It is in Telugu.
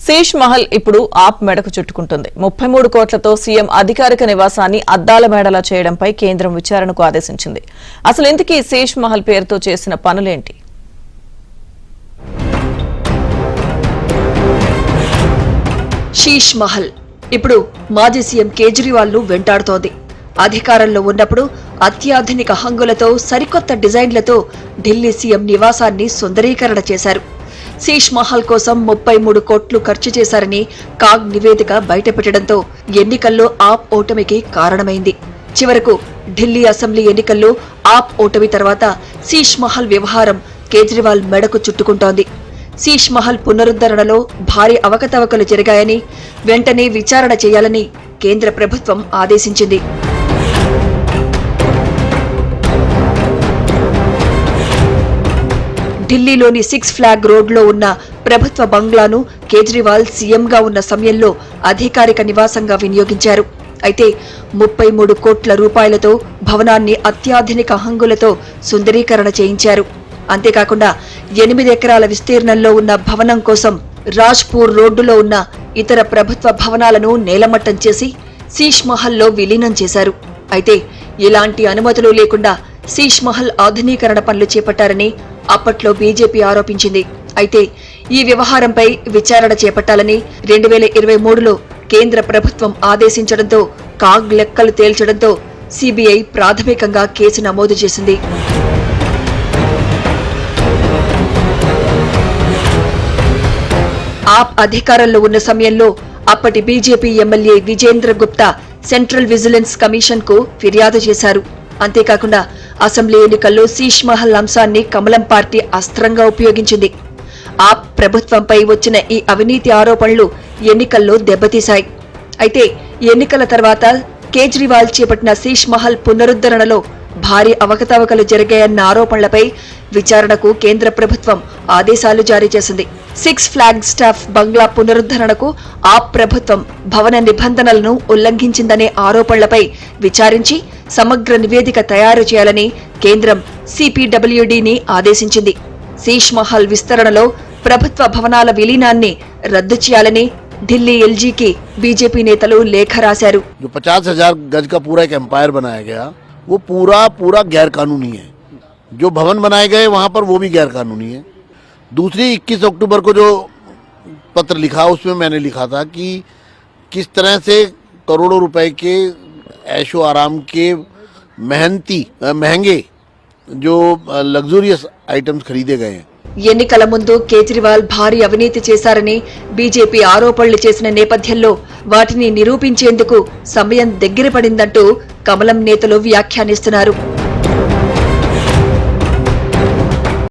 శేష్ మహల్ ఇప్పుడు ఆప్ మెడకు చుట్టుకుంటుంది. 33 కోట్లతో సీఎం అధికారిక నివాసాన్ని అద్దాల మేడలా చేయడంపై కేంద్రం విచారణకు ఆదేశించింది. అసలు ఇంతకీ శేష్ మహల్ పేరుతో చేసిన పనులేంటి? శీష్ మహల్ ఇప్పుడు మాజీ సీఎం కేజ్రీవాల్ ను వెంటాడుతోంది. అధికారంలో ఉన్నప్పుడు అత్యాధునిక హంగులతో సరికొత్త డిజైన్లతో ఢిల్లీ సీఎం నివాసాన్ని సుందరీకరణ చేశారు. శీష్ మహల్ కోసం 33 కోట్లు ఖర్చు చేశారని కాగ్ నివేదిక బయటపెట్టడంతో ఎన్నికల్లో ఆప్ ఓటమికి కారణమైంది. చివరకు ఢిల్లీ అసెంబ్లీ ఎన్నికల్లో ఆప్ ఓటమి తర్వాత శీష్ మహల్ వ్యవహారం కేజ్రీవాల్ మెడకు చుట్టుకుంటోంది. శీష్ మహల్ పునరుద్ధరణలో భారీ అవకతవకలు జరిగాయని వెంటనే విచారణ చేయాలని కేంద్ర ప్రభుత్వం ఆదేశించింది. ఢిల్లీలోని 6 ఫ్లాగ్ రోడ్లో ఉన్న ప్రభుత్వ బంగ్లాను కేజ్రీవాల్ సీఎంగా ఉన్న సమయంలో అధికారిక నివాసంగా వినియోగించారు. అయితే 33 కోట్ల రూపాయలతో భవనాన్ని అత్యాధునిక హంగులతో సుందరీకరణ చేయించారు. అంతేకాకుండా 8 ఎకరాల విస్తీర్ణంలో ఉన్న భవనం కోసం రాజ్పూర్ రోడ్డులో ఉన్న ఇతర ప్రభుత్వ భవనాలను నేలమట్టం చేసి శీష్ మహల్లో విలీనం చేశారు. అయితే ఇలాంటి అనుమతులు లేకుండా శీష్ మహల్ ఆధునీకరణ పనులు చేపట్టారని అప్పట్లో బీజేపీ ఆరోపించింది. అయితే ఈ వ్యవహారంపై విచారణ చేపట్టాలని 2023లో కేంద్ర ప్రభుత్వం ఆదేశించడంతో కాగ్ లెక్కలు తేల్చడంతో సీబీఐ ప్రాథమికంగా కేసు నమోదు చేసింది. ఆప్ అధికారంలో ఉన్న సమయంలో అప్పటి BJP MLA Vijendra Gupta central vigilance commission కు ఫిర్యాదు చేశారు. అంతేకాకుండా అసెంబ్లీ ఎన్నికల్లో శీష్ మహల్ అంశాన్ని కమలం పార్టీ అస్త్రంగా ఉపయోగించింది. ఆప్ ప్రభుత్వంపై వచ్చిన ఈ అవినీతి ఆరోపణలు ఎన్నికల్లో దెబ్బతీశాయి. అయితే ఎన్నికల తర్వాత కేజ్రీవాల్ చేపట్టిన శీష్ మహల్ పునరుద్ధరణలో భారీ అవకతవకలు జరిగాయన్న ఆరోపణలపై విచారణకు కేంద్ర ప్రభుత్వం ఆదేశాలు జారీ చేసింది. 6 ఫ్లాగ్ స్టాఫ్ బంగ్లా పునరుద్ధరణకు ఆప్ ప్రభుత్వం భవన నిబంధనలను ఉల్లంఘించిందనే ఆరోపణలపై విచారించి సమగ్ర నివేదిక తయారు చేయాలని కేంద్రం సిపిడబ్ల్యూడిని ఆదేశించింది. శీష్ మహల్ విస్తరణలో ప్రభుత్వ భవనాల విలీనాన్ని రద్దు చేయాలని ఢిల్లీ ఎల్జీకి బీజేపీ నేతలు లేఖ రాశారు. 50,000 गज का पूरा एक एम्पायर बनाया गया, वो पूरा गैर कानूनी है. जो भवन बनाए गए वहां पर वो भी गैर कानूनी है. दूसरी 21 अक्टूबर को जो पत्र लिखा उसमें मैंने लिखा था कि किस तरह से करोड़ों रुपए के ऐशो आराम के महंगे जो लग्जूरियस आइटम्स खरीदे गए हैं. ఎన్నికల ముందు కేజ్రీవాల్ భారీ అవినీతి చేశారని బీజేపీ ఆరోపణలు చేసిన నేపథ్యంలో వాటిని నిరూపించేందుకు సమయం దగ్గర పడిందంటూ కమలం నేతలు వ్యాఖ్యానిస్తున్నారు.